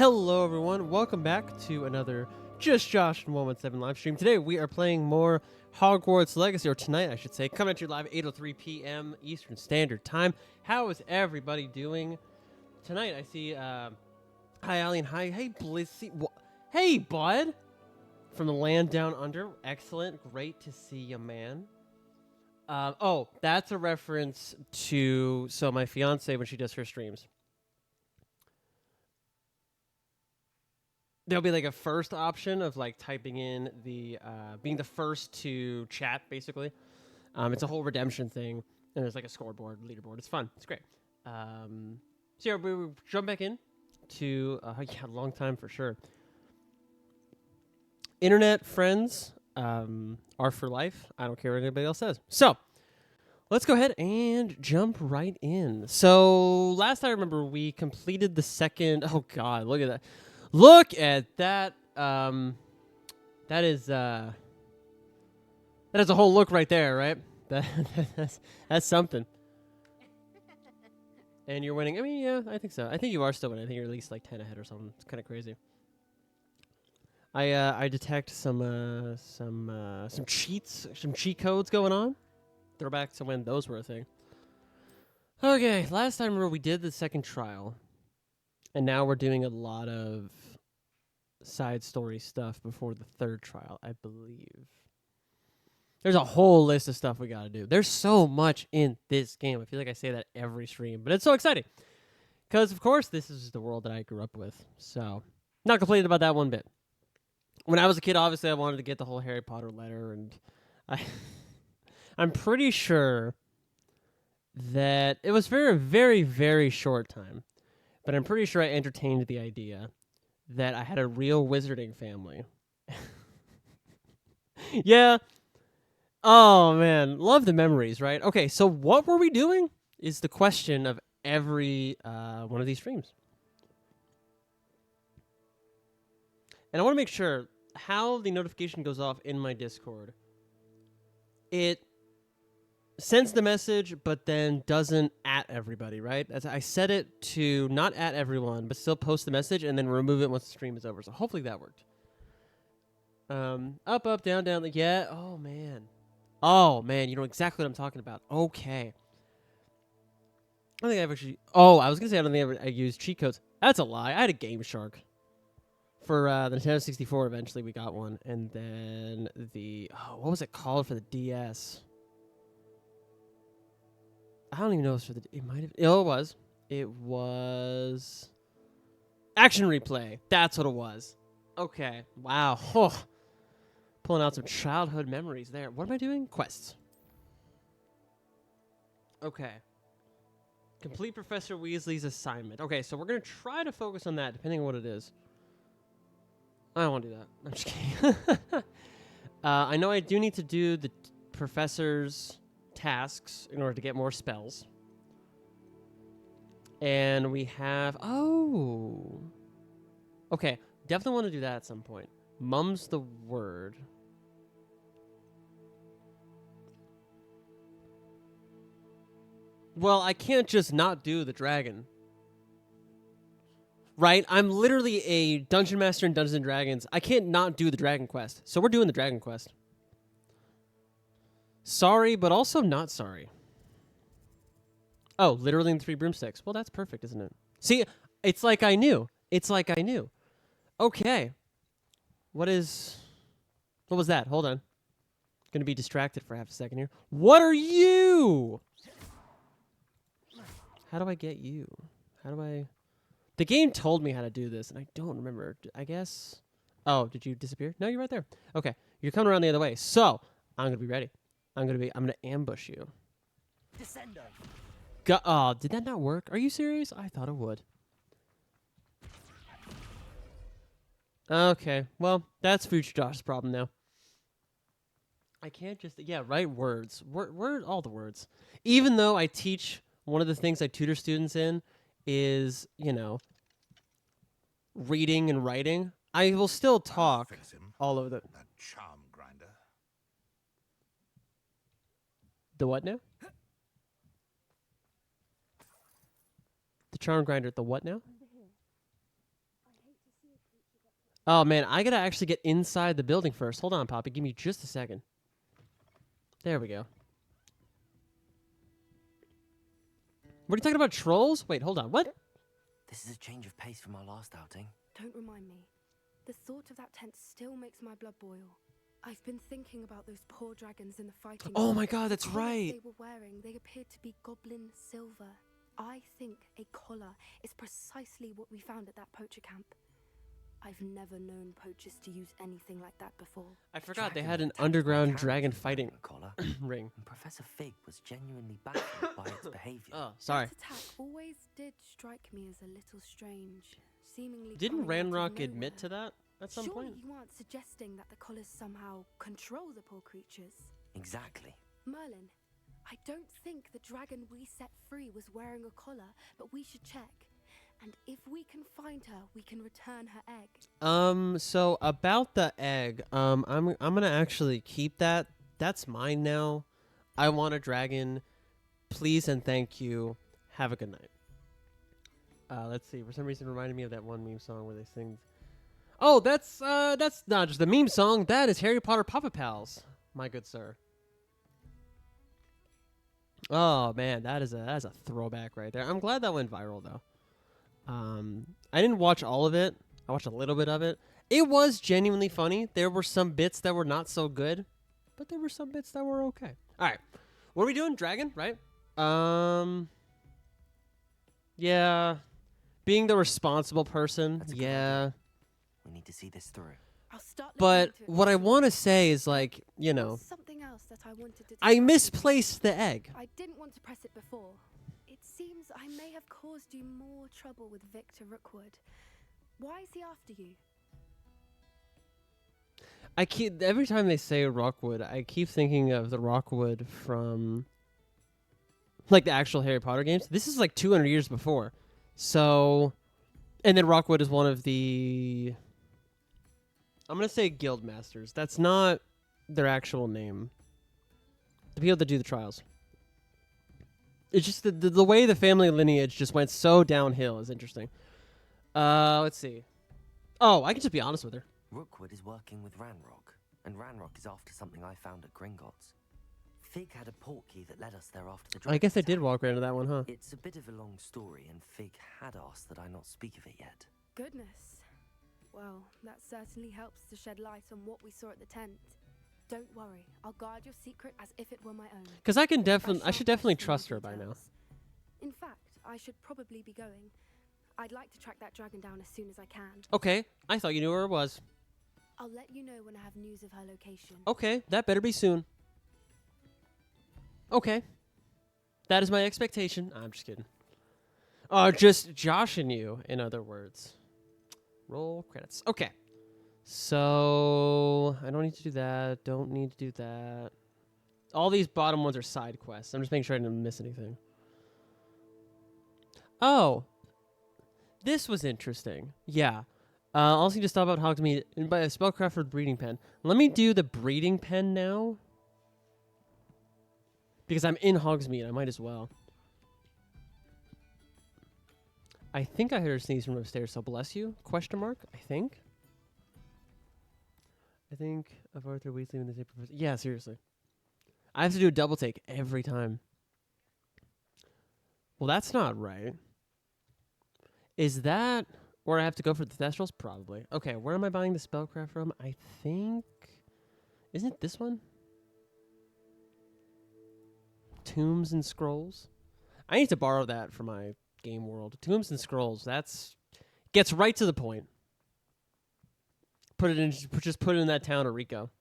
Hello everyone, welcome back to another Just Josh and 117 live stream. Today we are playing more Hogwarts Legacy, or tonight I should say, coming at you live 8:03 p.m. Eastern Standard Time. How is everybody doing tonight? I see, hi Alien, hi, hey Blissy, hey bud, from the land down under, excellent, great to see you, man. Oh, that's a reference to, my fiance when she does her streams. There'll be like a first option of like typing in the being the first to chat, basically. It's a whole redemption thing, and there's like a scoreboard, leaderboard. It's fun. It's great. So yeah, we jump back in to a long time for sure. Internet friends are for life. I don't care what anybody else says. So let's go ahead and jump right in. So last I remember, we completed the second. Oh God, look at that. Look at that. That is a whole look right there, right? That's something. And you're winning. I mean, yeah, I think so. I think you are still winning. I think you're at least like 10 ahead or something. It's kind of crazy. I detect some cheats, some cheat codes going on. Throwback to when those were a thing. Okay, last time remember we did the second trial. And now we're doing a lot of side story stuff before the third trial, I believe. There's a whole list of stuff we got to do. There's so much in this game. I feel like I say that every stream, but it's so exciting. Because, of course, this is the world that I grew up with. So, not complaining about that one bit. When I was a kid, obviously, I wanted to get the whole Harry Potter letter, and I'm pretty sure that it was for a very, very short time. But I'm pretty sure I entertained the idea that I had a real wizarding family. Yeah. Oh, man. Love the memories, right? Okay, so what were we doing is the question of every one of these streams. And I want to make sure how the notification goes off in my Discord. It sends the message, but then doesn't at everybody, right? As I set it to not at everyone, but still post the message and then remove it once the stream is over. So hopefully that worked. Up, up, down, down. Yeah. Oh man. You know exactly what I'm talking about. Okay. I don't think I've actually. Oh, I was gonna say I don't think I used cheat codes. That's a lie. I had a Game Shark for the Nintendo 64. Eventually, we got one, and then what was it called for the DS? I don't even know if it was for the. It might have. Oh, it was. It was Action Replay. That's what it was. Okay. Wow. Oh. Pulling out some childhood memories there. What am I doing? Quests. Okay. Complete Professor Weasley's assignment. Okay, so we're going to try to focus on that, depending on what it is. I don't want to do that. I'm just kidding. I know I do need to do the professor's tasks in order to get more spells. And we have... Oh! Okay, definitely want to do that at some point. Mum's the word. Well, I can't just not do the dragon. Right? I'm literally a dungeon master in Dungeons & Dragons. I can't not do the dragon quest. So we're doing the dragon quest. Sorry, but also not sorry. Oh, literally in 3 broomsticks. Well, that's perfect, isn't it? See, it's like I knew. It's like I knew. Okay. What was that? Hold on. Gonna be distracted for half a second here. What are you? How do I get you? How do I... The game told me how to do this, and I don't remember. I guess... Oh, did you disappear? No, you're right there. Okay, you're coming around the other way. So, I'm gonna be ready. I'm gonna ambush you. Descendo. Oh, did that not work? Are you serious? I thought it would. Okay, well, that's Future Josh's problem now. I can't just... Yeah, write words. Word all the words. Even though I teach... One of the things I tutor students in is, reading and writing. I will still talk all over the... That charm grinder. The what now? The charm grinder. The what now? Oh, man, I gotta actually get inside the building first. Hold on, Poppy. Give me just a second. There we go. What are you talking about, trolls? Wait, hold on. What? This is a change of pace from our last outing. Don't remind me. The thought of that tent still makes my blood boil. I've been thinking about those poor dragons in the fighting. Oh my god, that's The collars right. they were wearing, they appeared to be goblin silver. I think a collar is precisely what we found at that poacher camp. I've never known poachers to use anything like that before. I forgot they Dragon had an attacked my underground character dragon wearing fighting a collar, ring. and Professor Fig was genuinely baffled by its behavior. Oh, sorry. That attack always did strike me as a little strange, seemingly. Didn't coming out of Ranrock admit to nowhere. that at some Surely point? you aren't suggesting that the collars somehow control the poor creatures? Exactly. Merlin, I don't think the dragon we set free was wearing a collar, but we should check. And if we can find her, we can return her egg. So about the egg, I'm gonna actually keep that. That's mine now. I want a dragon. Please and thank you. Have a good night. Let's see. For some reason, it reminded me of that one meme song where they sing. Oh, that's not just a meme song. That is Harry Potter Papa Pals, my good sir. Oh man, that is a throwback right there. I'm glad that went viral though. I didn't watch all of it. I watched a little bit of it. It was genuinely funny. There were some bits that were not so good, but there were some bits that were okay. All right, what are we doing? Dragon, right? Yeah, being the responsible person. That's a good Yeah. idea. We need to see this through. I'll start. But looking into it what I myself. want to say is, like, you know, There's something else that I wanted to. I discuss with you. misplaced the egg. I didn't want to press it before. It seems I may have caused you more trouble with Victor Rookwood. Why is he after you? I keep every time they say Rockwood, I keep thinking of the Rockwood from like the actual Harry Potter games. This is like 200 years before. So, and then Rockwood is one of the, I'm going to say guild masters. That's not their actual name. The people that do the trials. It's just the way the family lineage just went so downhill is interesting. Let's see. Oh, I can just be honest with her. Rookwood is working with Ranrock, and Ranrock is after something I found at Gringotts. Fig had a portkey that led us there after the dragon I guess I did attack. walk right into that one, huh? It's a bit of a long story, and Fig had asked that I not speak of it yet. Goodness. Well, that certainly helps to shed light on what we saw at the tent. Don't worry, I'll guard your secret as if it were my own. Because I should definitely shan't definitely question trust the her by now. details. In fact, I should probably be going. I'd like to track that dragon down as soon as I can. Okay, I thought you knew where it was. I'll let you know when I have news of her location. Okay, that better be soon. Okay. That is my expectation. I'm just kidding. Just Josh and you, in other words. Roll credits. Okay. So, I don't need to do that. Don't need to do that. All these bottom ones are side quests. I'm just making sure I didn't miss anything. Oh. This was interesting. Yeah. Also, just thought about Hogsmeade and by a spellcraft for breeding pen. Let me do the breeding pen now. Because I'm in Hogsmeade, I might as well. I think I heard her sneeze from upstairs, so bless you? Question mark? I think of Arthur Weasley when they say Professor. Yeah, seriously. I have to do a double take every time. Well, that's not right. Is that where I have to go for the Thestrals? Probably. Okay, where am I buying the spellcraft from? I think... Isn't it this one? Tombs and Scrolls? I need to borrow that for my game world. Tombs and Scrolls, that's... Gets right to the point. Just put it in that town of Rico.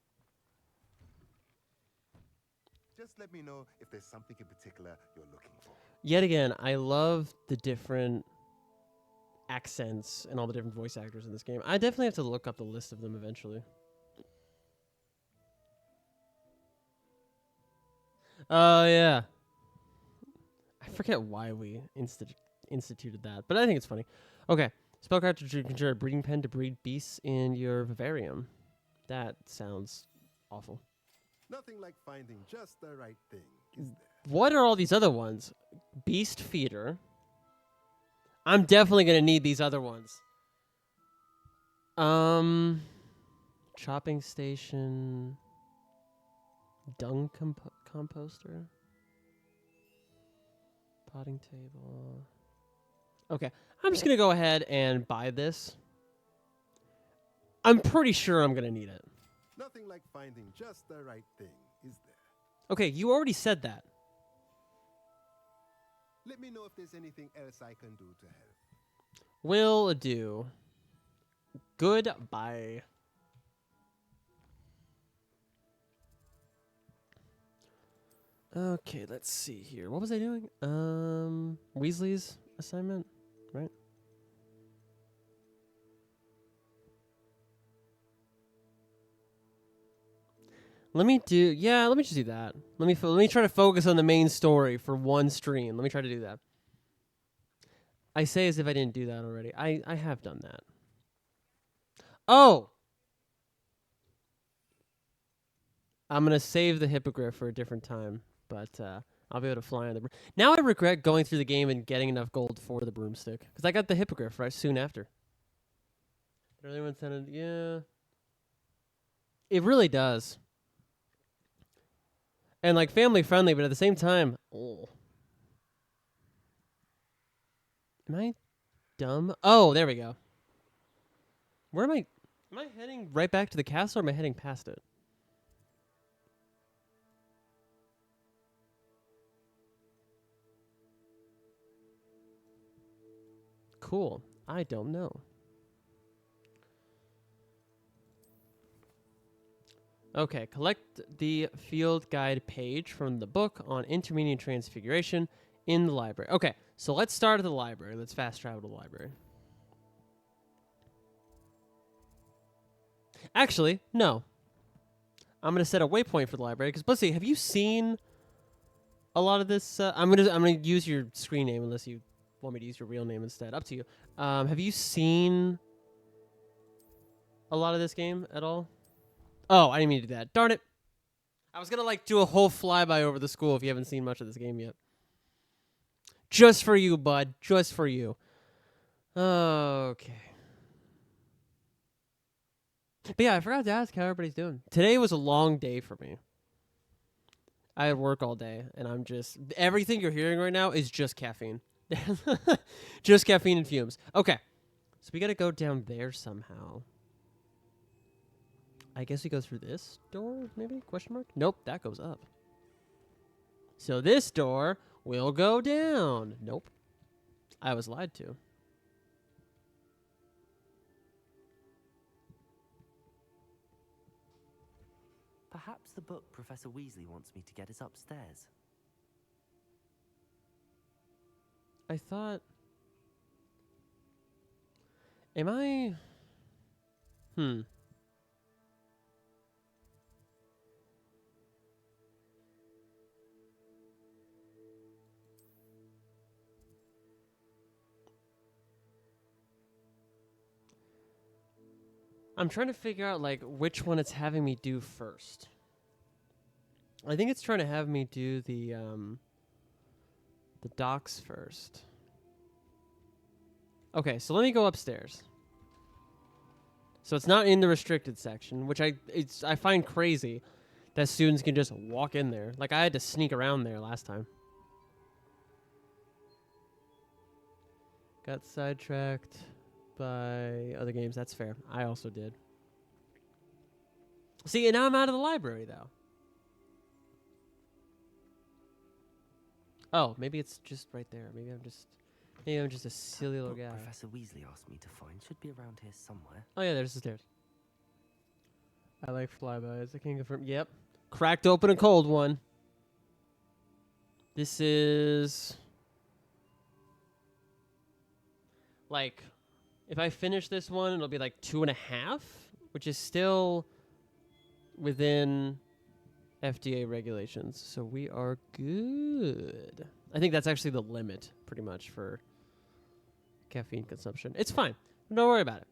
Just let me know if there's something in particular you're looking for. Yet again, I love the different accents and all the different voice actors in this game. I definitely have to look up the list of them eventually. Oh, yeah. I forget why we instituted that, but I think it's funny. Okay. Spellcraft to conjure a breeding pen to breed beasts in your vivarium. That sounds awful. Nothing like finding just the right thing, is there? What are all these other ones? Beast feeder. I'm definitely going to need these other ones. Chopping station. Dung composter. Potting table. Okay, I'm just gonna go ahead and buy this. I'm pretty sure I'm gonna need it. Nothing like finding just the right thing, is there? Okay, you already said that. Let me know if there's anything else I can do to help. Will do. Goodbye. Okay, let's see here. What was I doing? Weasley's assignment, right? Let me just do that. Let me try to focus on the main story for one stream. Let me try to do that. I say as if I didn't do that already. I have done that. Oh! I'm going to save the hippogriff for a different time, but I'll be able to fly on the broom. Now I regret going through the game and getting enough gold for the broomstick, because I got the hippogriff right soon after. Everyone sounded, yeah. It really does. And like family friendly, but at the same time, oh. Am I dumb? Oh, there we go. Where am I? Am I heading right back to the castle or am I heading past it? Cool. I don't know. Okay, collect the field guide page from the book on intermediate transfiguration in the library. Okay, so let's start at the library. Let's fast travel to the library. Actually, no. I'm gonna set a waypoint for the library because Blissey, have you seen a lot of this? I'm gonna use your screen name unless you want me to use your real name instead. Up to you. Have you seen a lot of this game at all? Oh, I didn't mean to do that. Darn it. I was going to like do a whole flyby over the school if you haven't seen much of this game yet. Just for you, bud. Just for you. Okay. But yeah, I forgot to ask how everybody's doing. Today was a long day for me. I had work all day, and I'm just... Everything you're hearing right now is just caffeine. Just caffeine and fumes. Okay. So we got to go down there somehow. I guess we go through this door, maybe? Question mark? Nope, that goes up. So this door will go down. Nope. I was lied to. Perhaps the book Professor Weasley wants me to get is upstairs. I thought... Am I... I'm trying to figure out, like, which one it's having me do first. I think it's trying to have me do the docks first. Okay, so let me go upstairs. So it's not in the restricted section, which I find crazy that students can just walk in there. Like, I had to sneak around there last time. Got sidetracked by other games. That's fair. I also did. See, and now I'm out of the library, though. Oh, maybe it's just right there. Maybe I'm just a silly little guy. Professor Weasley asked me to find should be around here somewhere. Oh yeah, there's the stairs. I like flybys. I can confirm. Yep. Cracked open a cold one. This is... Like, if I finish this one, it'll be like 2.5, which is still within FDA regulations. So we are good. I think that's actually the limit, pretty much, for caffeine consumption. It's fine. Don't worry about it.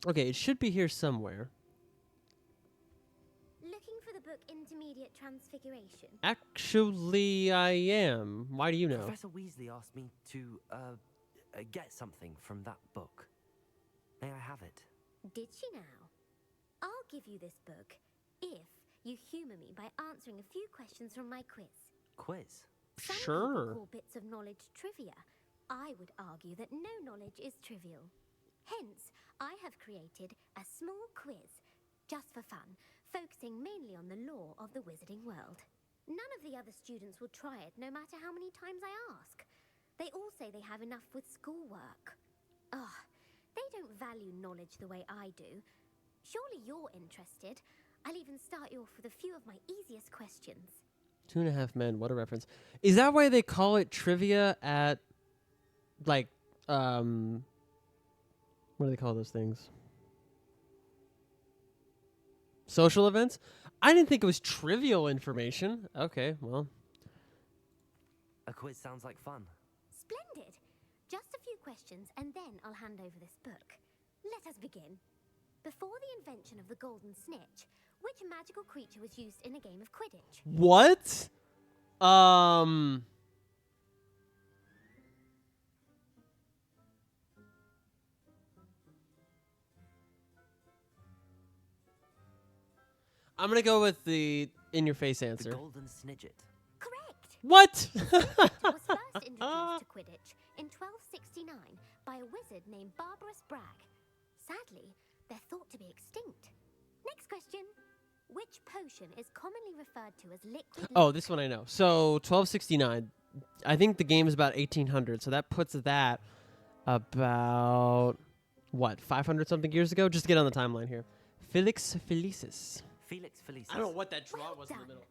Okay, it should be here somewhere. Looking for the book Intermediate Transfiguration? Actually, I am. Why do you know? Professor Weasley asked me to, get something from that book. May I have it? Did she now? I'll give you this book if you humour me by answering a few questions from my quiz. Quiz? Some Sure. people call bits of knowledge trivia. I would argue that no knowledge is trivial. Hence, I have created a small quiz, just for fun, focusing mainly on the lore of the wizarding world. None of the other students will try it, no matter how many times I ask. They all say they have enough with schoolwork. Ugh, they don't value knowledge the way I do. Surely you're interested. I'll even start you off with a few of my easiest questions. 2.5 Men. What a reference. Is that why they call it trivia at, like, what do they call those things? Social events? I didn't think it was trivial information. Okay, well. A quiz sounds like fun. Splendid! Just a few questions, and then I'll hand over this book. Let us begin. Before the invention of the golden snitch, which magical creature was used in a game of Quidditch? What? I'm gonna go with the in-your-face The answer. Golden Snidget. Correct! What? It was first introduced to Quidditch in 1269 by a wizard named Barbarous Bragg. Sadly, they're thought to be extinct. Next question. Which potion is commonly referred to as liquid? Oh, this one I know. So 1269. I think the game is about 1800, so that puts that about what 500 something years ago. Just to get on the timeline here. Felix Felicis. Felix Felicis. I don't know what that draw Well was in the done. middle.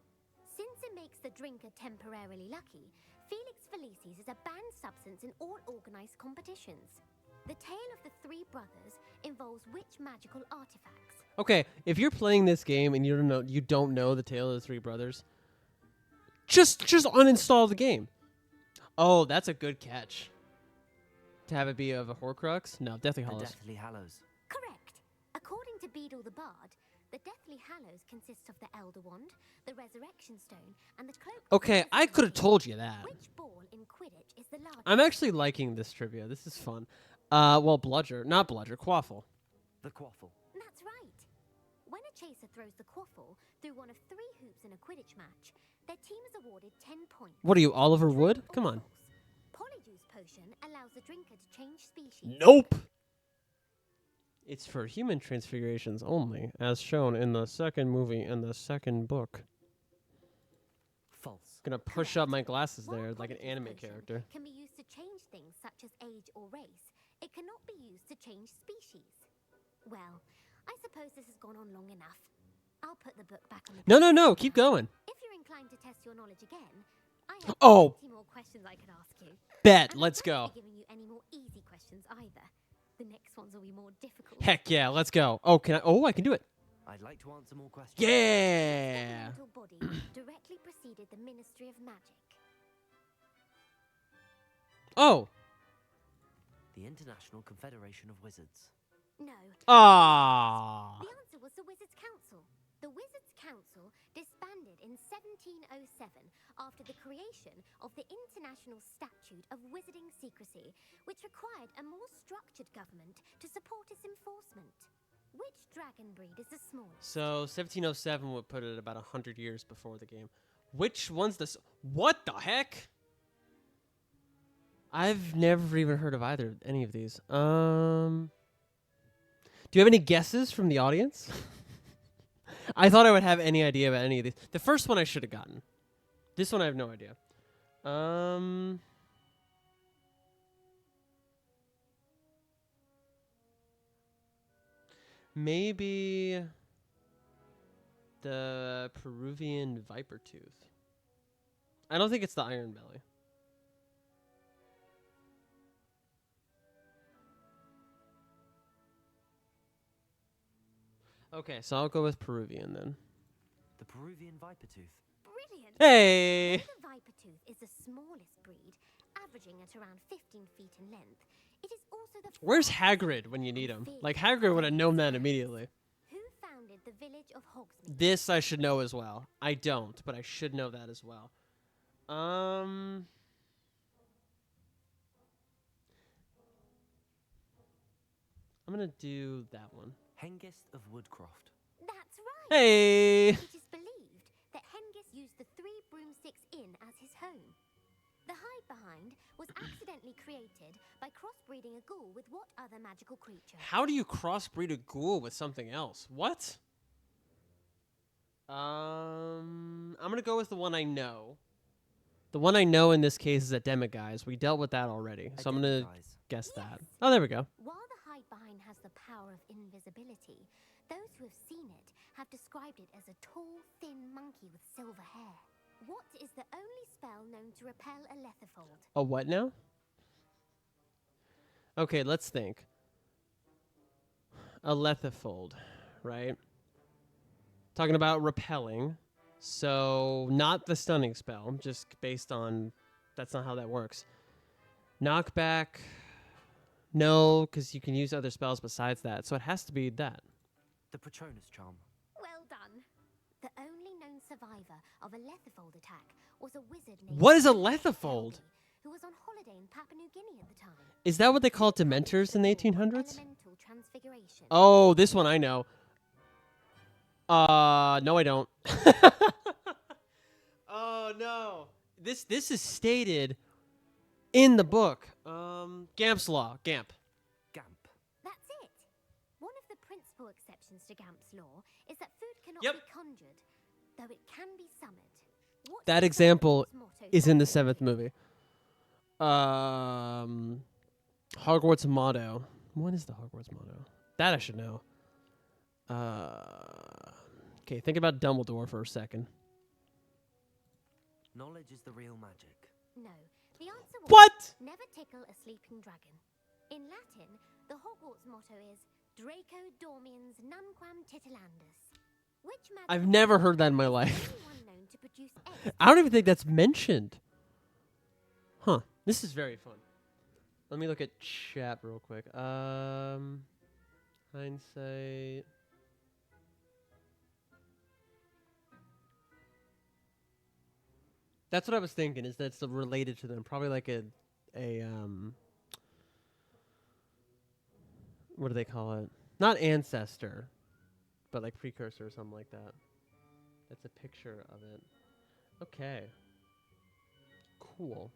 Since it makes the drinker temporarily lucky, Felix Felicis is a banned substance in all organized competitions. The tale of the three brothers involves which magical artifacts? Okay, if you're playing this game and you don't know the tale of the three brothers, just uninstall the game. Oh, that's a good catch. To have it be of a Horcrux? No, Deathly The Hallows. Deathly Hallows. Correct. According to Beedle the Bard, the Deathly Hallows consists of the Elder Wand, the Resurrection Stone, and the Cloak. of Okay, I Invisibility. could have told you that. Which ball in Quidditch is the largest? I'm actually liking this trivia. This is fun. Well, not Bludger, Quaffle. The Quaffle. That's right. When a chaser throws the quaffle through one of 3 hoops in a Quidditch match, their team is awarded 10 points. What are you, Oliver True Wood? or Come on. false? Polyjuice potion allows the drinker to change species. Nope. It's for human transfigurations only, as shown in the second movie and the second book. False. Gonna push up my glasses While there like an Polyjuice anime potion character. can be used to change things such as age or race, it cannot be used to change species. Well, I suppose this has gone on long enough. I'll put the book back on the No, keep going. If you're inclined to test your knowledge again, I have Oh. plenty more questions I could ask you. Bet, And let's I go. won't be giving you any more easy questions either. The next ones will be more difficult. Heck yeah, let's go. Oh, I can do it. I'd like to answer more questions. Yeah. Governmental body directly preceded the Ministry of Magic. Oh. The International Confederation of Wizards. No. Ah. The answer was the Wizards' Council. The Wizards' Council disbanded in 1707 after the creation of the International Statute of Wizarding Secrecy, which required a more structured government to support its enforcement. Which dragon breed is the smallest? So 1707 would put it about 100 years before the game. Which one's this? What the heck? I've never even heard of any of these. Do you have any guesses from the audience? I thought I would have any idea about any of these. The first one I should have gotten. This one I have no idea. Maybe the Peruvian viper tooth. I don't think it's the iron belly. Okay, so I'll go with Peruvian then. The Peruvian viper tooth. Brilliant! Hey! The viper tooth is the smallest breed, averaging at around 15 feet in length. It is also the Where's fastest Hagrid when you need him? feared Like, Hagrid would have known that predator. immediately. Who founded the village of Hogsmeade? This I should know as well. I don't, but I should know that as well. I'm gonna do that one. Hengist of Woodcroft. That's right. Hey! It is believed that Hengist used the 3 Broomsticks Inn as his home. The hide behind was accidentally created by crossbreeding a ghoul with what other magical creature? How do you crossbreed a ghoul with something else? What? I'm gonna go with the one I know. The one I know in this case is a Demiguise. We dealt with that already, so I'm gonna Guys, guess Yes. that. Oh, there we go. While the hide behind has the power of invisibility, those who have seen it have described it as a tall, thin monkey with silver hair. What is the only spell known to repel a letherfold? A what now? Okay, let's think. A letherfold, right? Talking about repelling. So, not the stunning spell, just based on... That's not how that works. Knockback... No, because you can use other spells besides that. So it has to be that. the Patronus charm. Well done. The only known survivor of a letherfold attack was a wizard named... What is a Sebastian, letherfold? who was on holiday in Papua New Guinea at the time. Is that what they called Dementors in the 1800s? Elemental transfiguration. Oh, this one I know. No, I don't. Oh no. This is stated in the book. Gamp's Law. Gamp. Gamp. That's it. One of the principal exceptions to Gamp's law is that food cannot Yep. be conjured, though it can be summoned. What That is the example Hogwarts motto is in the for it? 7th movie. Hogwarts motto. What is the Hogwarts motto? That I should know. Okay, think about Dumbledore for a second. Knowledge is the real magic. No. The answer was What? never tickle a sleeping dragon. In Latin, the Hogwarts motto is Draco Dormiens Nunquam Titilandus. Which I've magical never creature heard that in my is the life. only one known to produce eggs? I don't even think that's mentioned. Huh. This is very fun. Let me look at chat real quick. Hindsight. That's what I was thinking, is that it's related to them. Probably like a what do they call it? Not ancestor, but like precursor or something like that. That's a picture of it. Okay. Cool.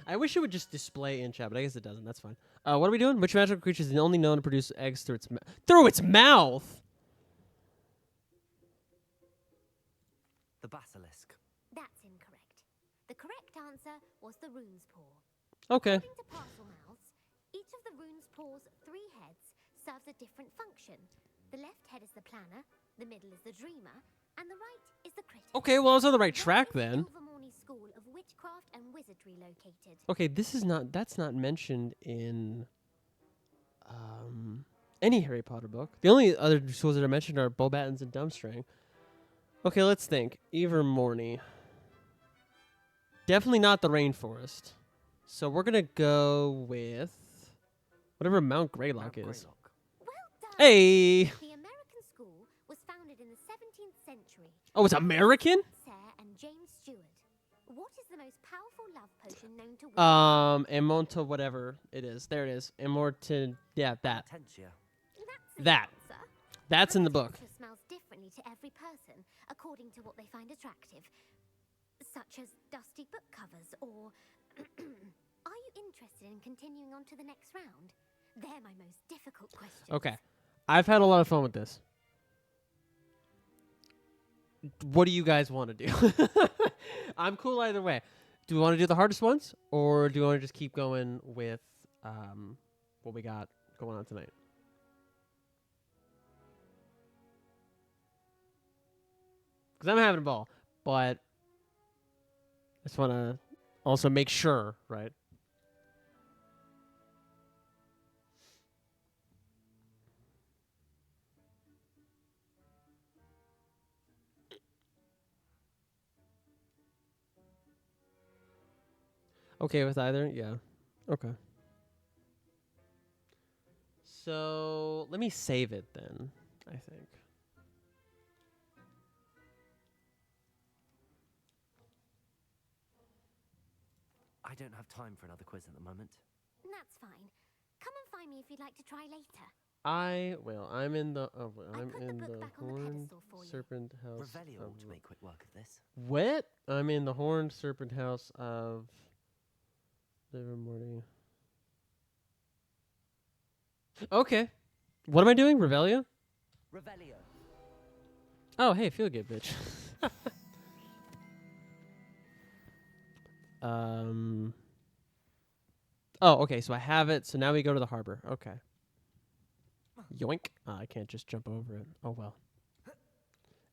I wish it would just display in chat, but I guess it doesn't. That's fine. What are we doing? Which magical creature is only known to produce eggs through its through its mouth? The basilisk. That's incorrect. The correct answer was the rune's paw. Okay. According to Parselmouths, each of the rune's paw's 3 heads serves a different function. The left head is the planner, the middle is the dreamer, and the right is the critic. Okay, well I was on the right Where track is the then. Ilvermorny School of Witchcraft and Wizardry located? Okay, that's not mentioned in any Harry Potter book. The only other schools that are mentioned are Bobatons and Dumbstring. Okay, let's think. Ilvermorny. Definitely not the rainforest. So we're gonna go with whatever Mount Greylock Mount is. Greylock. Well done. Hey! The American school was founded in the 17th century. Oh, it's American? Sarah and James Stewart. What is the most powerful love potion known to wizards? Emonta whatever it is. There it is. Immortan. Yeah, that. Tentia. That's the That. answer. That's in the book. Ambertentia smells differently to every person, according to what they find attractive, such as dusty book covers or... Are you interested in continuing on to the next round? They're my most difficult questions. Okay. I've had a lot of fun with this. What do you guys want to do? I'm cool either way. Do we want to do the hardest ones, or do we want to just keep going with what we got going on tonight? Because I'm having a ball, but I just want to also make sure, right? Okay with either? Yeah. Okay. So let me save it then, I think. I don't have time for another quiz at the moment. That's fine. Come and find me if you'd like to try later. I will. I'm in the. Oh, I I'm put the in book the back on the Horned pedestal for you. Serpent House. Revelio of ought to make quick work of this. What? I'm in the Horned Serpent House of Livermore. Okay. What am I doing? Revelia? Revelio. Oh, hey, feel good, bitch. Oh, okay. So I have it. So now we go to the harbor. Okay. Yoink. I can't just jump over it. Oh, well.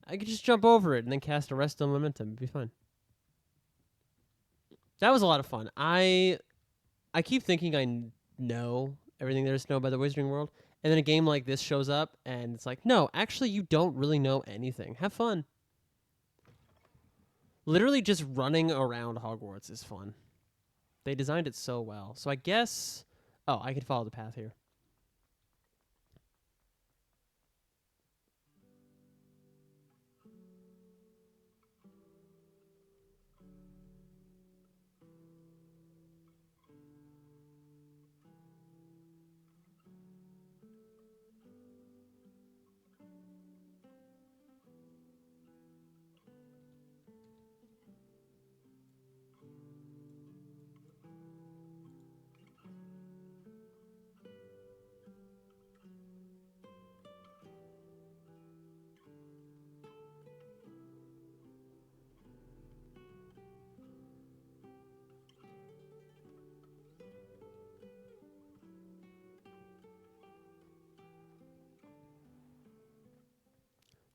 I could just jump over it and then cast Arrest on Momentum. It'd be fine. That was a lot of fun. I keep thinking I know everything there is to know about the Wizarding World. And then a game like this shows up and it's like, no, actually, you don't really know anything. Have fun. Literally just running around Hogwarts is fun. They designed it so well. So I guess... Oh, I could follow the path here.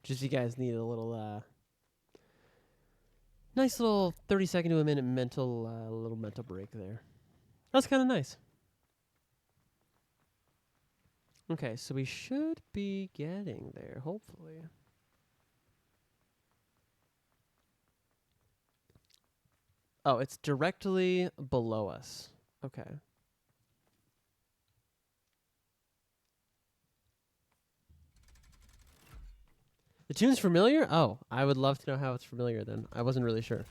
Just you guys need a little, nice little 30-second to a minute little mental break there. That's kind of nice. Okay, so we should be getting there, hopefully. Oh, it's directly below us. Okay. The tune's familiar? Oh, I would love to know how it's familiar then. I wasn't really sure.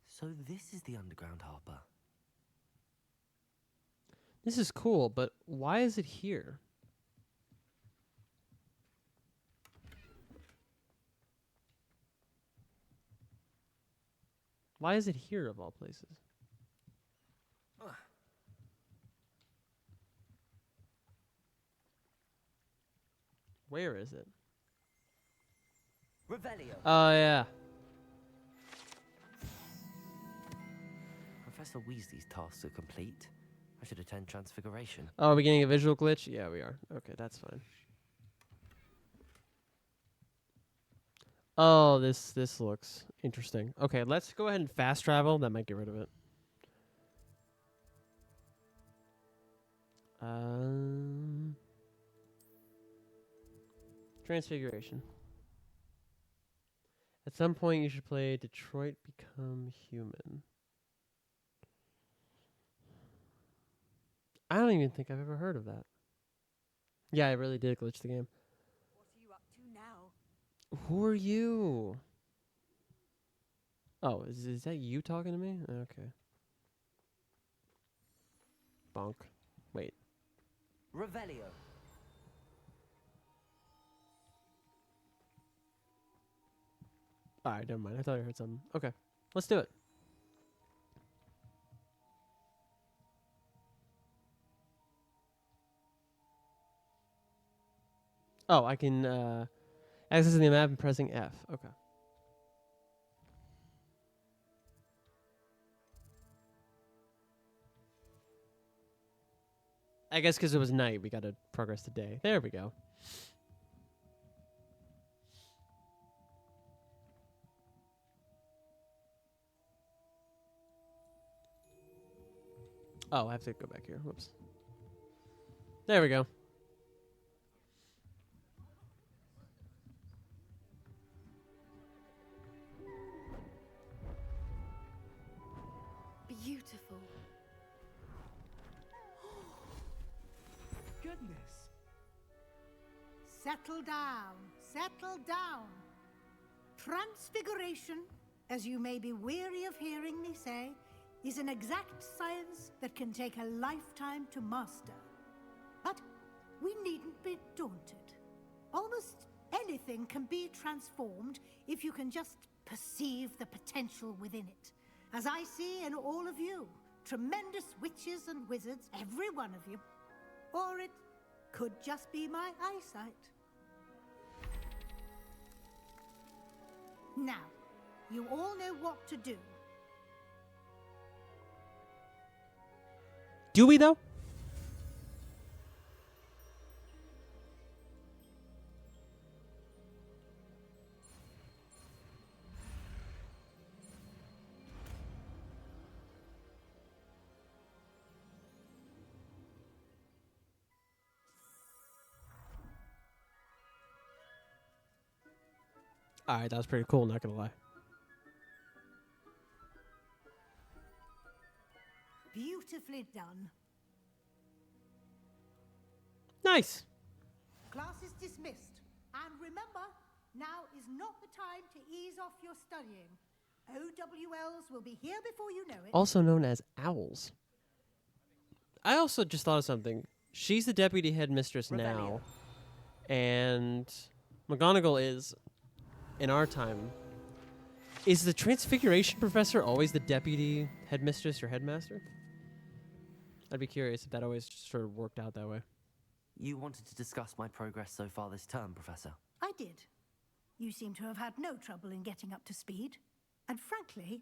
So this is the underground harbour. This is cool, but why is it here? Why is it here of all places? Where is it? Revelio. Oh, yeah. Professor Weasley's tasks are complete. I should attend Transfiguration. Oh, are we getting a visual glitch? Yeah, we are. Okay, that's fine. Oh, this looks interesting. Okay, let's go ahead and fast travel. That might get rid of it. Transfiguration. At some point, you should play Detroit Become Human. I don't even think I've ever heard of that. Yeah, I really did glitch the game. What are you up to now? Who are you? Oh, is that you talking to me? Okay. Bonk. Wait. Revelio. Alright, never mind. I thought I heard something. Okay. Let's do it. Oh, I can access the map and pressing F. Okay. I guess because it was night, we got to progress the day. There we go. Oh, I have to go back here. Whoops. There we go. Beautiful. Goodness. Settle down. Settle down. Transfiguration, as you may be weary of hearing me say, is an exact science that can take a lifetime to master. But we needn't be daunted. Almost anything can be transformed if you can just perceive the potential within it. As I see in all of you, tremendous witches and wizards, every one of you. Or it could just be my eyesight. Now, you all know what to do. Do we, though? Alright, that was pretty cool, not gonna lie. Beautifully done. Nice! Class is dismissed. And remember, now is not the time to ease off your studying. OWLs will be here before you know it. Also known as owls. I also just thought of something. She's the deputy headmistress now. And McGonagall is, in our time. Is the Transfiguration Professor always the deputy headmistress or headmaster? I'd be curious if that always just sort of worked out that way. You wanted to discuss my progress so far this term, Professor? I did. You seem to have had no trouble in getting up to speed. And frankly,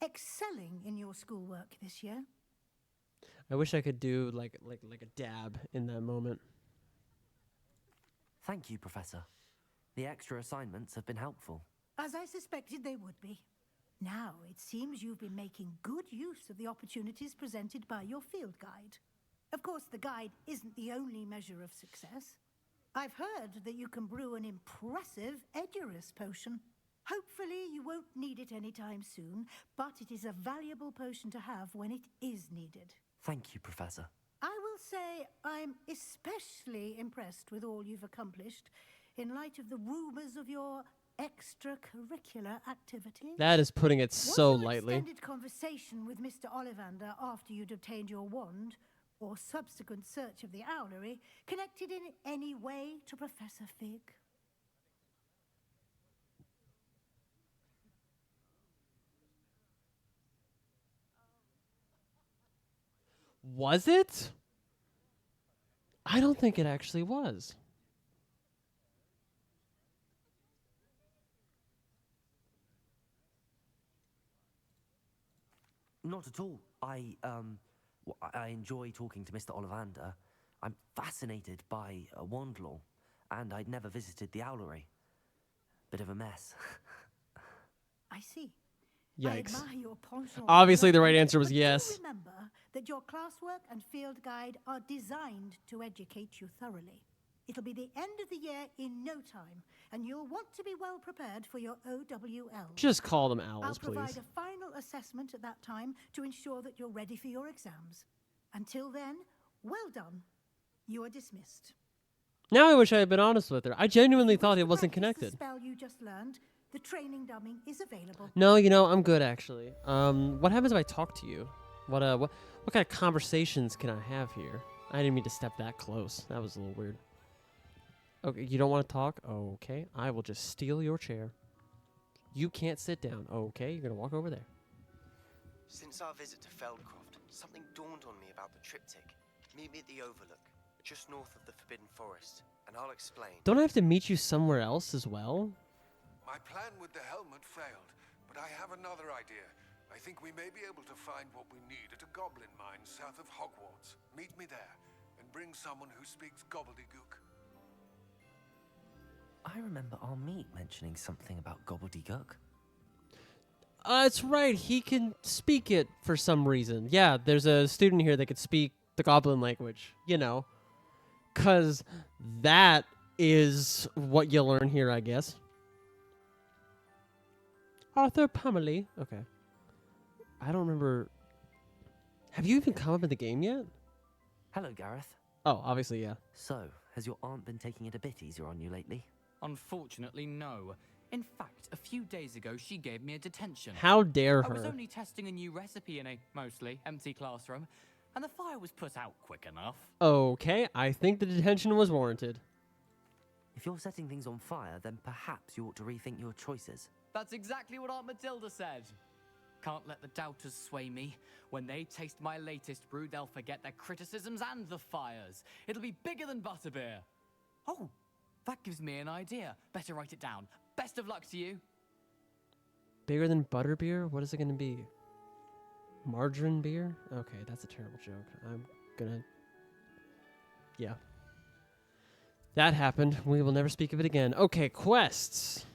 excelling in your schoolwork this year. I wish I could do like a dab in that moment. Thank you, Professor. The extra assignments have been helpful. As I suspected they would be. Now, it seems you've been making good use of the opportunities presented by your field guide. Of course, the guide isn't the only measure of success. I've heard that you can brew an impressive Edurus potion. Hopefully, you won't need it anytime soon, but it is a valuable potion to have when it is needed. Thank you, Professor. I will say I'm especially impressed with all you've accomplished in light of the rumors of your extracurricular activities. That is putting it so Was your lightly. extended conversation with Mr. Ollivander after you'd obtained your wand, or subsequent search of the owlery, connected in any way to Professor Fig? Was it? I don't think it actually was. Not at all. I enjoy talking to Mr. Ollivander. I'm fascinated by wand law, and I'd never visited the owlery. Bit of a mess. I see. Yikes. I admire your penchant. Obviously, the right answer was But do yes. remember that your classwork and field guide are designed to educate you thoroughly. It'll be the end of the year in no time, and you'll want to be well prepared for your OWL. Just call them I'll owls, provide please. a final assessment at that time to ensure that you're ready for your exams. Until then, well done. You are dismissed. Now I wish I had been honest with her. I genuinely If you thought wish it to wasn't practice connected. The spell you just learned, the training dummy is available. No, you know, I'm good actually. What happens if I talk to you? What kind of conversations can I have here? I didn't mean to step that close. That was a little weird. Okay, you don't want to talk? Okay, I will just steal your chair. You can't sit down. Okay, you're gonna walk over there. Since our visit to Feldcroft, something dawned on me about the triptych. Meet me at the Overlook, just north of the Forbidden Forest, and I'll explain. Don't I have to meet you somewhere else as well? My plan with the helmet failed, but I have another idea. I think we may be able to find what we need at a goblin mine south of Hogwarts. Meet me there, and bring someone who speaks gobbledygook. I remember our meet mentioning something about gobbledygook. That's right. He can speak it for some reason. Yeah, there's a student here that could speak the goblin language, you know. 'Cause that is what you learn here, I guess. Arthur Pumley. Okay. I don't remember. Have you even come up in the game yet? Hello, Gareth. Oh, obviously, yeah. So, has your aunt been taking it a bit easier on you lately? Unfortunately, no. In fact, a few days ago, she gave me a detention. How dare I was her? only testing a new recipe in a mostly empty classroom, and the fire was put out quick enough. Okay, I think the detention was warranted. If you're setting things on fire, then perhaps you ought to rethink your choices. That's exactly what Aunt Matilda said. Can't let the doubters sway me. When they taste my latest brew, they'll forget their criticisms and the fires. It'll be bigger than butterbeer. Oh, that gives me an idea. Better write it down. Best of luck to you. Bigger than butterbeer? What is it going to be? Margarine beer? Okay, that's a terrible joke. I'm gonna... Yeah. That happened. We will never speak of it again. Okay, quests.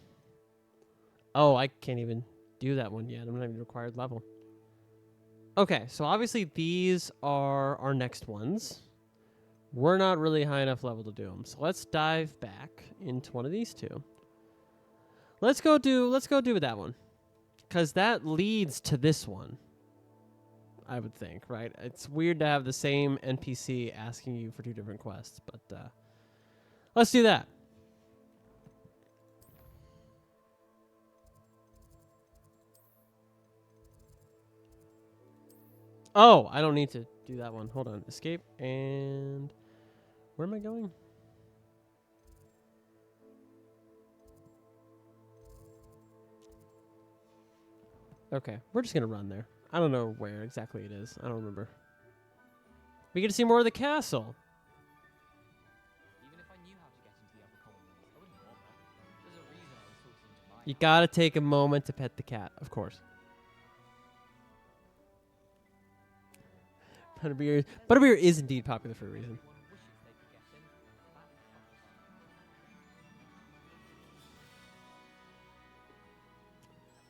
Oh, I can't even do that one yet. I'm not even required level. Okay, so obviously these are our next ones. We're not really high enough level to do them. So let's dive back into one of these two. Let's go do that one. Because that leads to this one. I would think, right? It's weird to have the same NPC asking you for two different quests, but let's do that. Oh, I don't need to do that one. Hold on. Escape, and where am I going? Okay, we're just going to run there. I don't know where exactly it is. I don't remember. We get to see more of the castle. Even if I knew how to get into the other colonies, I wouldn't bother. There's a reason I was sorted into my You got to take a moment to pet the cat, of course. Butterbeer is indeed popular for a reason.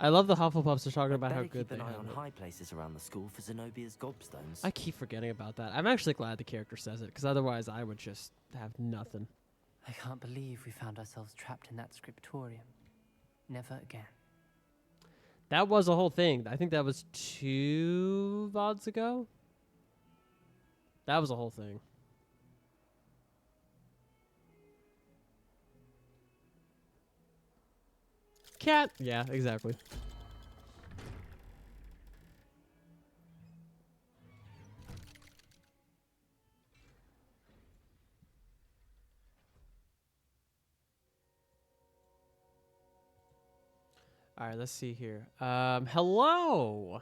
I love the Hufflepuffs are talking about how good they keep an eye have on it. high places around the school for Zenobia's gobstones. I keep forgetting about that. I'm actually glad the character says it, because otherwise I would just have nothing. I can't believe we found ourselves trapped in that scriptorium. Never again. That was a whole thing. I think that was 2 VODs ago. That was a whole thing. Cat. Yeah, exactly. All right, let's see here. Hello.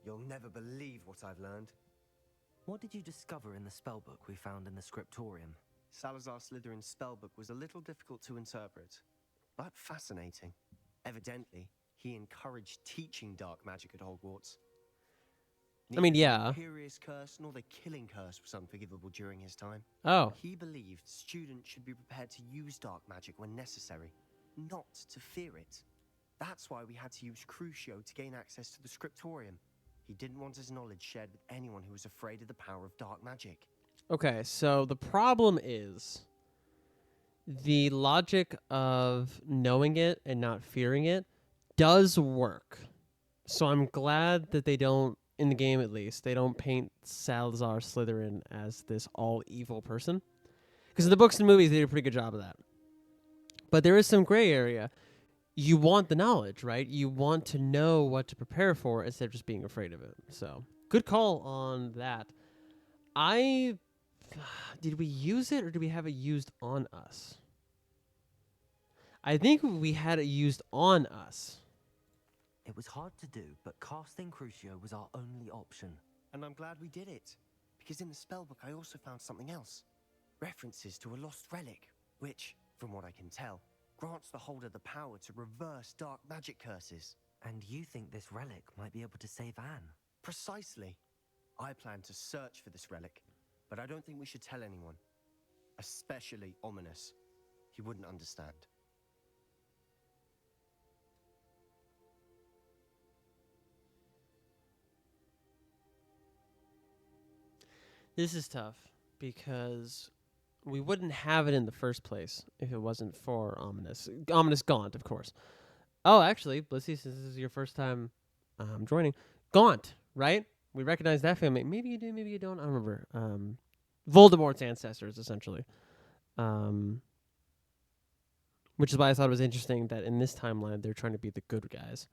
You'll never believe what I've learned. What did you discover in the spellbook we found in the scriptorium? Salazar Slytherin's spellbook was a little difficult to interpret, but fascinating. Evidently, he encouraged teaching dark magic at Hogwarts. I mean, Neither the yeah. Imperious Curse nor the Killing Curse was unforgivable during his time. Oh. He believed students should be prepared to use dark magic when necessary, not to fear it. That's why we had to use Crucio to gain access to the scriptorium. He didn't want his knowledge shared with anyone who was afraid of the power of dark magic. Okay, so the problem is the logic of knowing it and not fearing it does work. So I'm glad that they don't, in the game at least, they don't paint Salazar Slytherin as this all-evil person. Because in the books and movies, they did a pretty good job of that. But there is some gray area. You want the knowledge, right? You want to know what to prepare for instead of just being afraid of it. So, good call on that. Did we use it or did we have it used on us? I think we had it used on us. It was hard to do, but casting Crucio was our only option. And I'm glad we did it, because in the spellbook I also found something else. References to a lost relic, which, from what I can tell, grants the holder the power to reverse dark magic curses. And you think this relic might be able to save Anne? Precisely. I plan to search for this relic, but I don't think we should tell anyone. Especially Ominous. He wouldn't understand. This is tough because we wouldn't have it in the first place if it wasn't for Ominous. Ominous Gaunt, of course. Oh, actually, Blissy, since this is your first time joining, Gaunt, right? We recognize that family. Maybe you do, maybe you don't. I don't remember. Voldemort's ancestors, essentially. Which is why I thought it was interesting that in this timeline they're trying to be the good guys.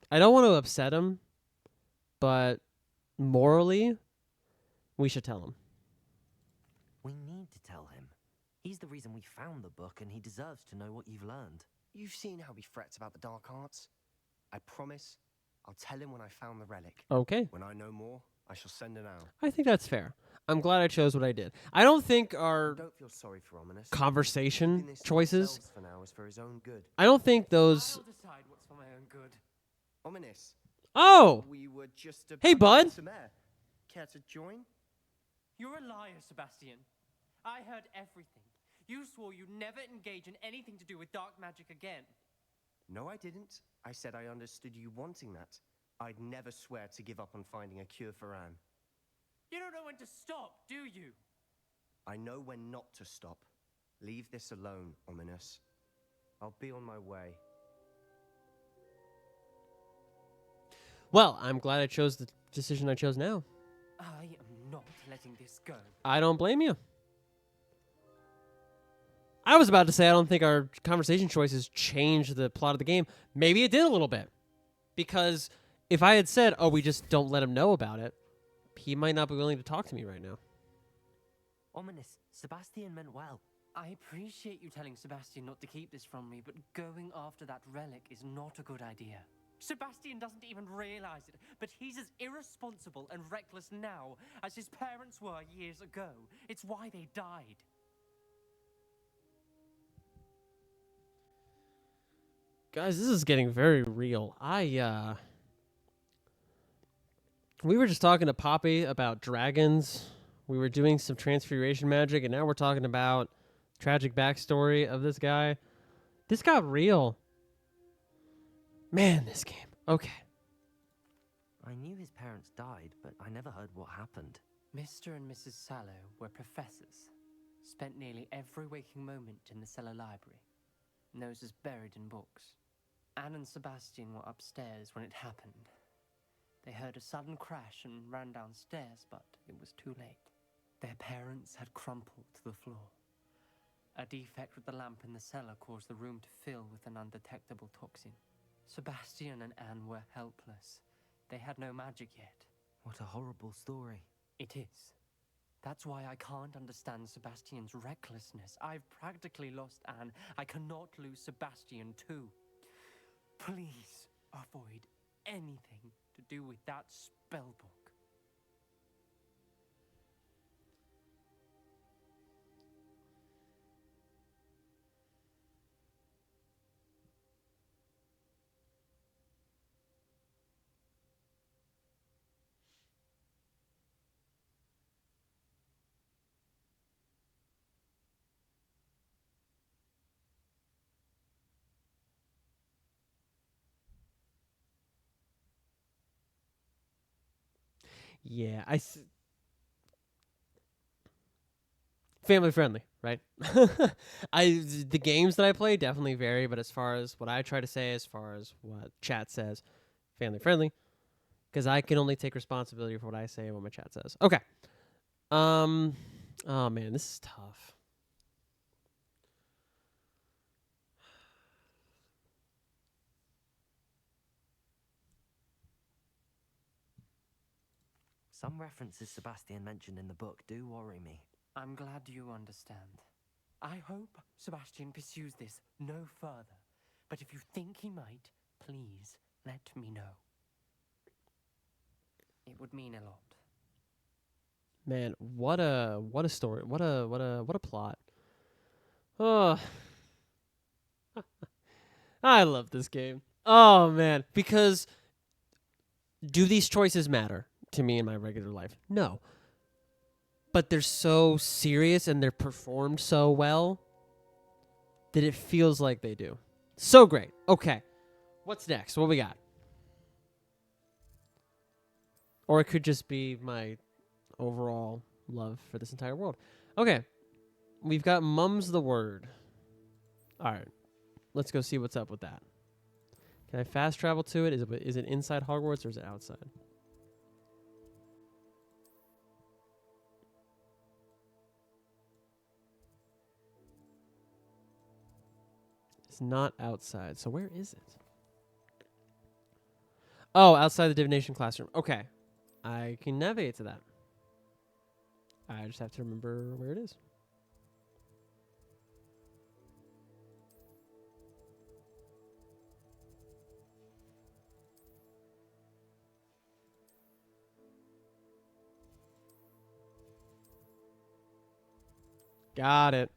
I don't want to upset him, but morally, we should tell him. We need to tell him. He's the reason we found the book, and he deserves to know what you've learned. You've seen how he frets about the dark arts. I promise I'll tell him when I found the relic. Okay. When I know more, I shall send an owl. I think that's fair. I'm glad I chose what I did. I don't think our Don't feel sorry for Ominous. conversation Keeping this to choices, ourselves for now is for his own good. I don't think those... I'll decide what's for my own good. Ominous. Oh! We were just Hey, about bud. to some air. Care to join? You're a liar, Sebastian. I heard everything. You swore you'd never engage in anything to do with dark magic again. No, I didn't. I said I understood you wanting that. I'd never swear to give up on finding a cure for Anne. You don't know when to stop, do you? I know when not to stop. Leave this alone, Ominous. I'll be on my way. Well, I'm glad I chose the decision I chose now. I am not letting this go. I don't blame you. I was about to say I don't think our conversation choices changed the plot of the game. Maybe it did a little bit. Because if I had said, oh, we just don't let him know about it, he might not be willing to talk to me right now. Ominous, Sebastian meant well. I appreciate you telling Sebastian not to keep this from me, but going after that relic is not a good idea. Sebastian doesn't even realize it, but he's as irresponsible and reckless now as his parents were years ago. It's why they died. Guys, this is getting very real. We were just talking to Poppy about dragons. We were doing some transfiguration magic, and now we're talking about tragic backstory of this guy. This got real. Man, this game. Okay. I knew his parents died, but I never heard what happened. Mr. and Mrs. Sallow were professors. Spent nearly every waking moment in the cellar library. Noses buried in books. Anne and Sebastian were upstairs when it happened. They heard a sudden crash and ran downstairs, but it was too late. Their parents had crumpled to the floor. A defect with the lamp in the cellar caused the room to fill with an undetectable toxin. Sebastian and Anne were helpless. They had no magic yet. What a horrible story. It is. That's why I can't understand Sebastian's recklessness. I've practically lost Anne. I cannot lose Sebastian too. Please avoid anything to do with that spell book. Yeah, family friendly, right? The games that I play definitely vary, but as far as what I try to say, as far as what chat says, family friendly, because I can only take responsibility for what I say and what my chat says. Okay. Oh man, this is tough. Some references Sebastian mentioned in the book do worry me. I'm glad you understand. I hope Sebastian pursues this no further. But if you think he might, please let me know. It would mean a lot. Man, what a story. What a plot. Oh. I love this game. Oh man, because do these choices matter to me in my regular life? No. But they're so serious and they're performed so well that it feels like they do. So great. Okay. What's next? What we got? Or it could just be my overall love for this entire world. Okay. We've got Mum's the Word. All right. Let's go see what's up with that. Can I fast travel to it? Is it inside Hogwarts or is it outside? It's not outside. So where is it? Oh, outside the divination classroom. Okay. I can navigate to that. I just have to remember where it is. Got it.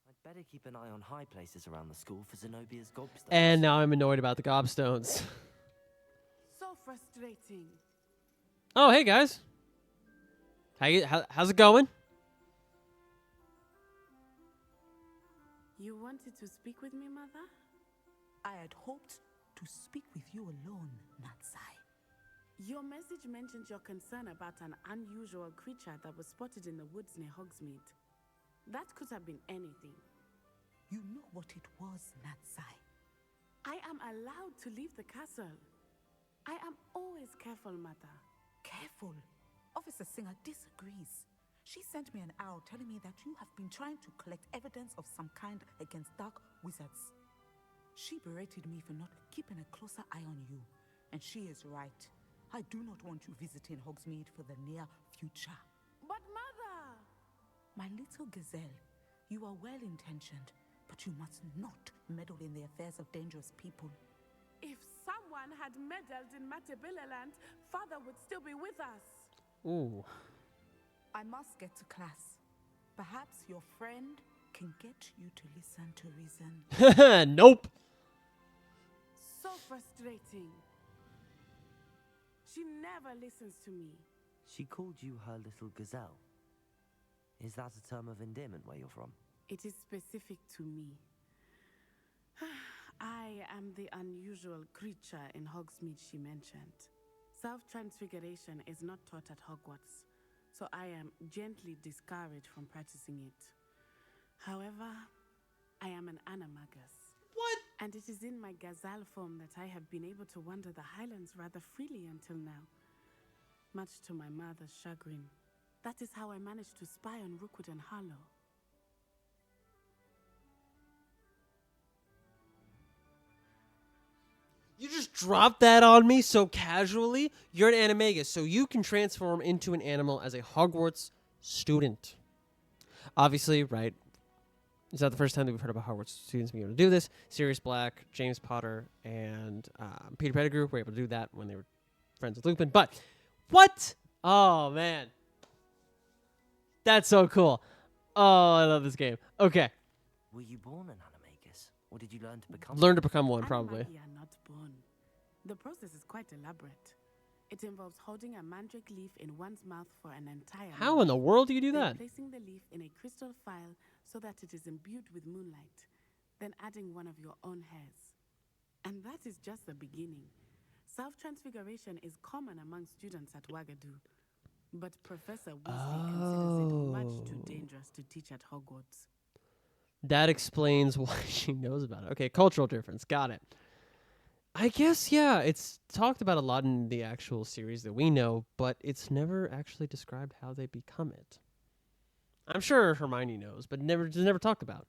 I'd better keep an eye on high places around the school for Zenobia's gobstones. And now I'm annoyed about the gobstones. So frustrating. Oh, hey guys. How's it going? You wanted to speak with me, Mother? I had hoped to speak with you alone, Natsai. Your message mentioned your concern about an unusual creature that was spotted in the woods near Hogsmeade. That could have been anything. You know what it was, Natsai. I am allowed to leave the castle. I am always careful, Mother. Careful. Officer Singer disagrees. She sent me an owl telling me that you have been trying to collect evidence of some kind against dark wizards. She berated me for not keeping a closer eye on you, and she is right. I do not want you visiting Hogsmeade for the near future. But Mother! My little gazelle, you are well-intentioned, but you must not meddle in the affairs of dangerous people. If someone had meddled in Matabeleland, Father would still be with us. Ooh. I must get to class. Perhaps your friend can get you to listen to reason. Nope. So frustrating. She never listens to me. She called you her little gazelle. Is that a term of endearment where you're from? It is specific to me. I am the unusual creature in Hogsmeade she mentioned. Self-transfiguration is not taught at Hogwarts, so I am gently discouraged from practicing it. However, I am an animagus. What? And it is in my gazelle form that I have been able to wander the Highlands rather freely until now. Much to my mother's chagrin. That is how I managed to spy on Rookwood and Harlow. You just dropped that on me so casually. You're an animagus, so you can transform into an animal as a Hogwarts student. Obviously, right? It's not the first time that we've heard about Hogwarts students being able to do this. Sirius Black, James Potter, and Peter Pettigrew were able to do that when they were friends with Lupin. But what? Oh, man. That's so cool. Oh, I love this game. Okay. Were you born an animagus, or did you learn to become Learn to become one, probably. Animagi are not born. The process is quite elaborate. It involves holding a mandrake leaf in one's mouth for an entire How month. in the world do you do Then that? placing the leaf in a crystal phial so that it is imbued with moonlight. Then adding one of your own hairs. And that is just the beginning. Self-transfiguration is common among students at Wagadu. But Professor Weasley considers it much too dangerous to teach at Hogwarts. That explains why she knows about it. Okay, cultural difference. Got it. I guess, yeah, it's talked about a lot in the actual series that we know, but it's never actually described how they become it. I'm sure Hermione knows, but it's never talked about.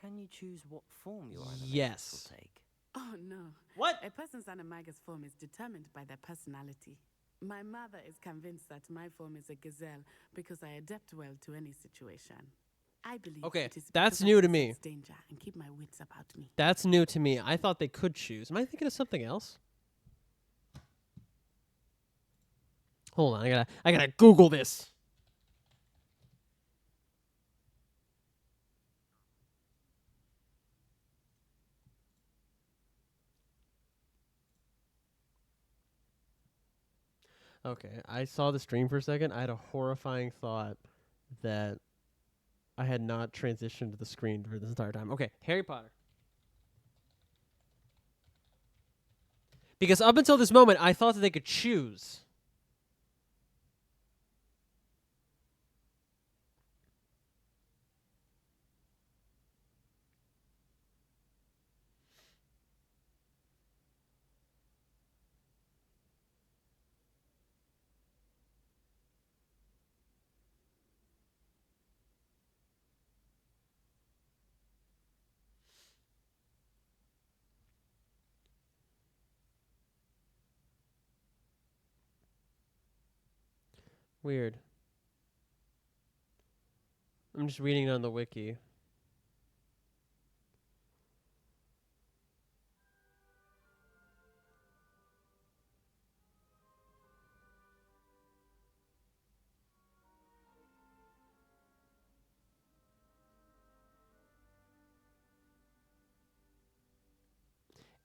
Can you choose what form your animagus Yes. will take? Oh, no. What? A person's animagus form is determined by their personality. My mother is convinced that my form is a gazelle because I adapt well to any situation. I believe Okay, it is that's because I new to sense me. danger and keep my wits about me. That's new to me. I thought they could choose. Am I thinking of something else? Hold on, I gotta Google this. Okay, I saw the stream for a second. I had a horrifying thought that I had not transitioned to the screen for this entire time. Okay, Harry Potter. Because up until this moment, I thought that they could choose. Weird. I'm just reading it on the wiki.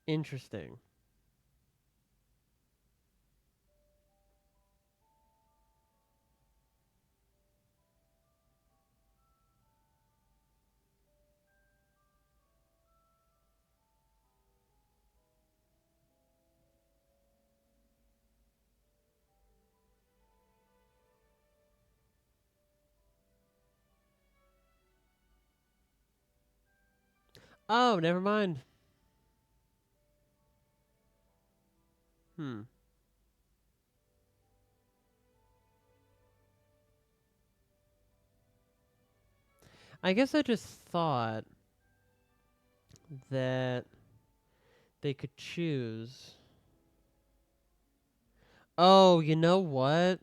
Interesting. Oh, never mind. Hmm. I guess I just thought that they could choose. Oh, you know what?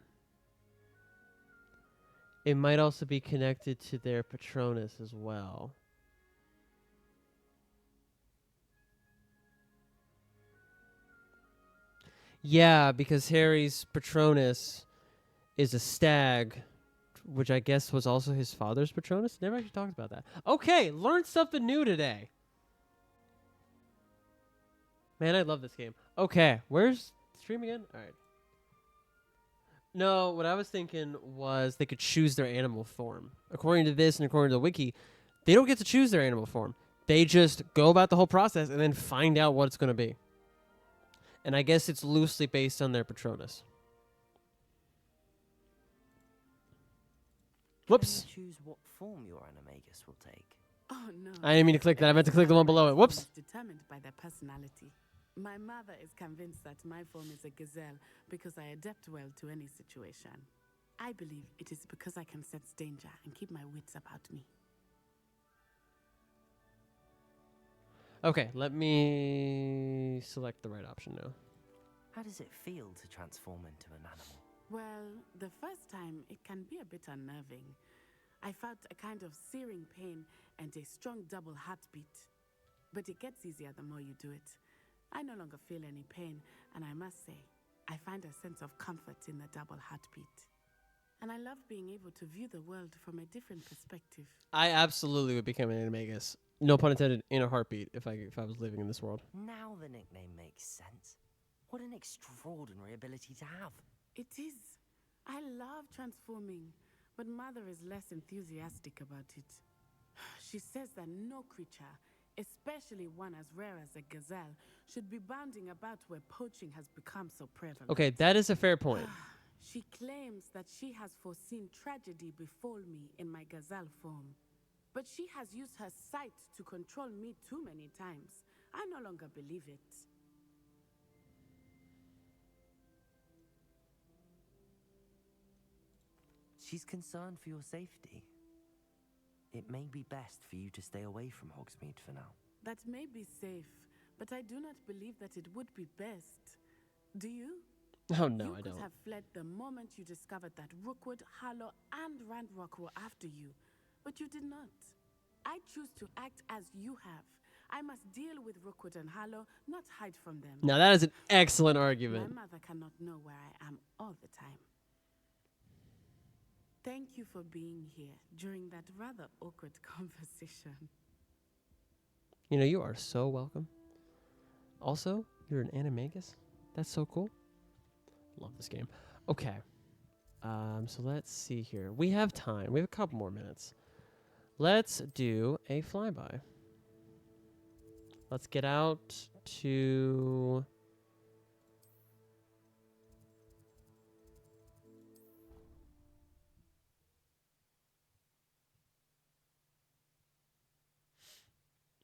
It might also be connected to their Patronus as well. Yeah, because Harry's Patronus is a stag, which I guess was also his father's Patronus. Never actually talked about that. Okay, learned something new today. Man, I love this game. Okay, where's the stream again? All right. No, what I was thinking was they could choose their animal form. According to this and according to the wiki, they don't get to choose their animal form. They just go about the whole process and then find out what it's going to be. And I guess it's loosely based on their Patronus. Whoops. Can you choose what form your animagus will take? Oh no. I didn't mean to click that. I meant to click the one below it. Whoops. Determined by their personality. My mother is convinced that my form is a gazelle because I adapt well to any situation. I believe it is because I can sense danger and keep my wits about me. Okay, let me select the right option now. How does it feel to transform into an animal? Well, the first time it can be a bit unnerving. I felt a kind of searing pain and a strong double heartbeat. But it gets easier the more you do it. I no longer feel any pain, and I must say, I find a sense of comfort in the double heartbeat. And I love being able to view the world from a different perspective. I absolutely would become an animagus. No pun intended, in a heartbeat if I was living in this world. Now the nickname makes sense. What an extraordinary ability to have. It is. I love transforming, but Mother is less enthusiastic about it. She says that no creature, especially one as rare as a gazelle, should be bounding about where poaching has become so prevalent. Okay, that is a fair point. She claims that she has foreseen tragedy befall me in my gazelle form. But she has used her sight to control me too many times. I no longer believe it. She's concerned for your safety. It may be best for you to stay away from Hogsmeade for now. That may be safe, but I do not believe that it would be best. Do you? Oh, no, I You don't. could have fled the moment you discovered that Rookwood, Harlow, and Ranrock were after you, but you did not. I choose to act as you have. I must deal with Rookwood and Harlow, not hide from them. Now, that is an excellent argument. My mother cannot know where I am all the time. Thank you for being here during that rather awkward conversation. You know, you are so welcome. Also, you're an animagus? That's so cool. Love this game. Okay. So let's see here. We have time. We have a couple more minutes. Let's do a flyby. Let's get out to...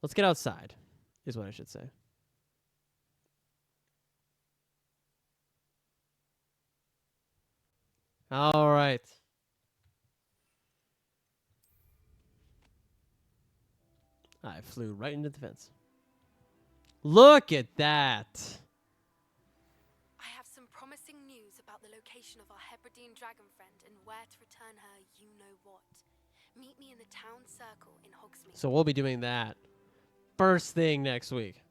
Let's get outside, is what I should say. All right. I flew right into the fence. Look at that. I have some promising news about the location of our Hebridean dragon friend and where to return her you-know-what. Meet me in the town circle in Hogsmeade. So we'll be doing that first thing next week.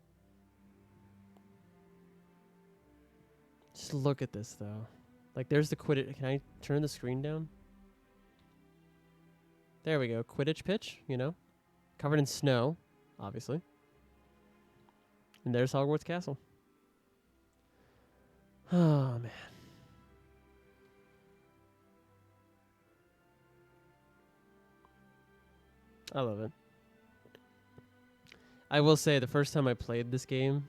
Just look at this, though. Like, there's the Quidditch. Can I turn the screen down? There we go. Quidditch pitch, you know. Covered in snow, obviously. And there's Hogwarts Castle. Oh, man. I love it. I will say, the first time I played this game,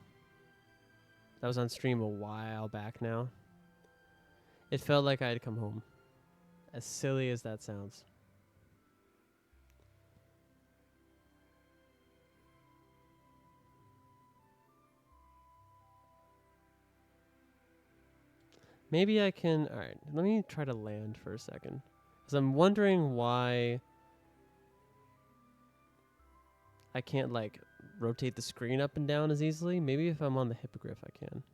that was on stream a while back now, it felt like I had come home. As silly as that sounds. Maybe I can... Alright, let me try to land for a second. Because I'm wondering why I can't, like, rotate the screen up and down as easily. Maybe if I'm on the hippogriff, I can.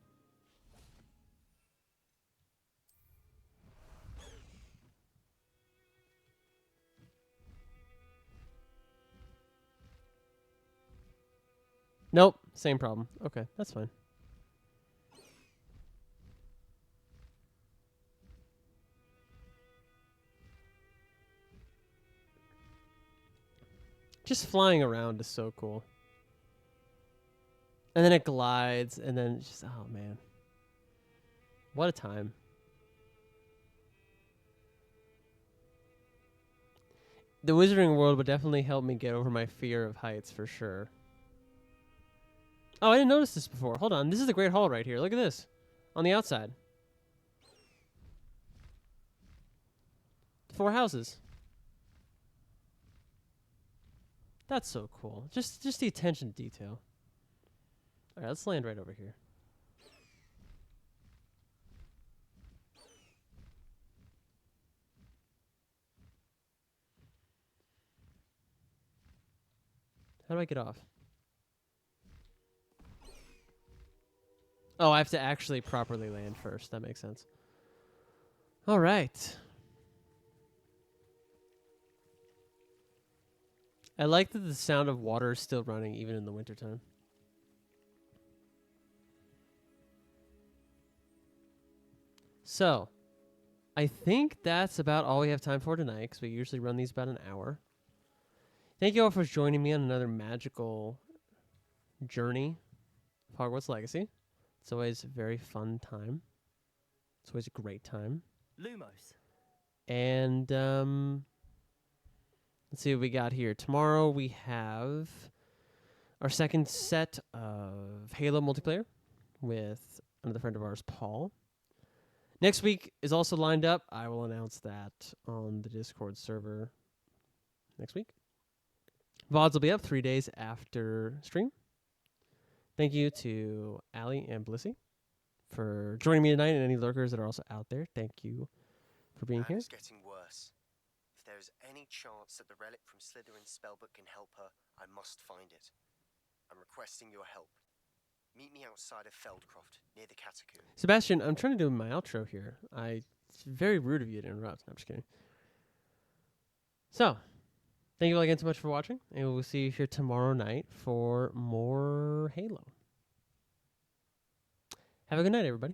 Nope, same problem. Okay, that's fine. Just flying around is so cool. And then it glides, and then it's just, oh man. What a time. The Wizarding World would definitely help me get over my fear of heights for sure. Oh, I didn't notice this before. Hold on. This is the Great Hall right here. Look at this. On the outside. 4 houses. That's so cool. Just the attention to detail. All right, let's land right over here. How do I get off? Oh, I have to actually properly land first. That makes sense. All right. I like that the sound of water is still running even in the wintertime. So, I think that's about all we have time for tonight, because we usually run these about an hour. Thank you all for joining me on another magical journey of Hogwarts Legacy. It's always a very fun time. It's always a great time. Lumos. And let's see what we got here. Tomorrow we have our second set of Halo multiplayer with another friend of ours, Paul. Next week is also lined up. I will announce that on the Discord server next week. VODs will be up 3 days after stream. Thank you to Allie and Blissy for joining me tonight, and any lurkers that are also out there. Thank you for being here. It's getting worse. If there is any chance that the relic from Slytherin's spellbook can help her, I must find it. I'm requesting your help. Meet me outside of Feldcroft, near the catacomb. Sebastian, I'm trying to do my outro here. It's very rude of you to interrupt. I'm just kidding. So, thank you all again so much for watching, and we'll see you here tomorrow night for more Halo. Have a good night, everybody.